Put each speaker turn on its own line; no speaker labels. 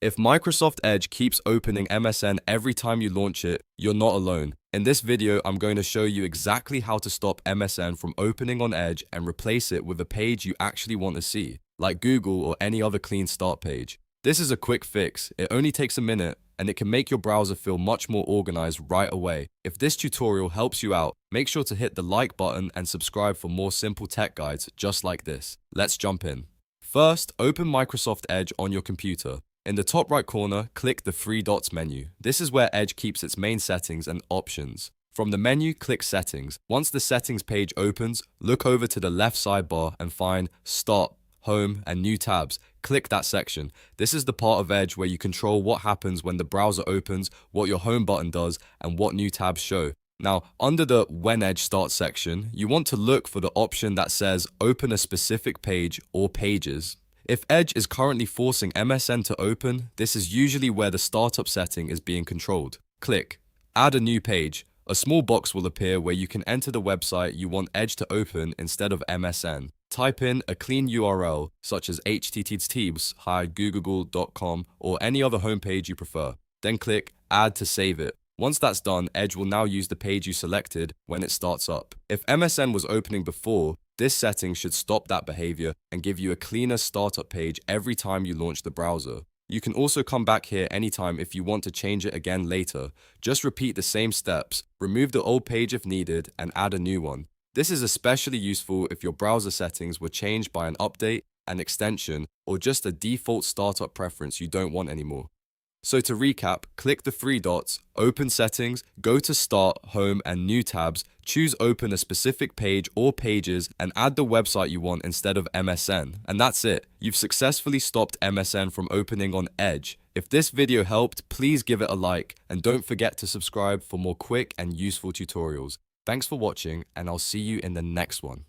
If Microsoft Edge keeps opening MSN every time you launch it, you're not alone. In this video, I'm going to show you exactly how to stop MSN from opening on Edge and replace it with a page you actually want to see, like Google or any other clean start page. This is a quick fix. It only takes a minute, and it can make your browser feel much more organized right away. If this tutorial helps you out, make sure to hit the like button and subscribe for more simple tech guides just like this. Let's jump in. First, open Microsoft Edge on your computer. In the top right corner, click the three dots menu. This is where Edge keeps its main settings and options. From the menu, click Settings. Once the settings page opens, look over to the left sidebar and find Start, Home, and New Tabs. Click that section. This is the part of Edge where you control what happens when the browser opens, what your home button does, and what new tabs show. Now, under the When Edge Starts section, you want to look for the option that says Open a specific page or pages. If Edge is currently forcing MSN to open, this is usually where the startup setting is being controlled. Click Add a new page. A small box will appear where you can enter the website you want Edge to open instead of MSN. Type in a clean URL such as https://google.com or any other homepage you prefer. Then click Add to save it. Once that's done, Edge will now use the page you selected when it starts up. If MSN was opening before, this setting should stop that behavior and give you a cleaner startup page every time you launch the browser. You can also come back here anytime if you want to change it again later. Just repeat the same steps, remove the old page if needed, and add a new one. This is especially useful if your browser settings were changed by an update, an extension, or just a default startup preference you don't want anymore. So to recap, click the three dots, open Settings, go to Start, Home, and New Tabs, choose Open a specific page or pages, and add the website you want instead of MSN. And that's it. You've successfully stopped MSN from opening on Edge. If this video helped, please give it a like, and don't forget to subscribe for more quick and useful tutorials. Thanks for watching, and I'll see you in the next one.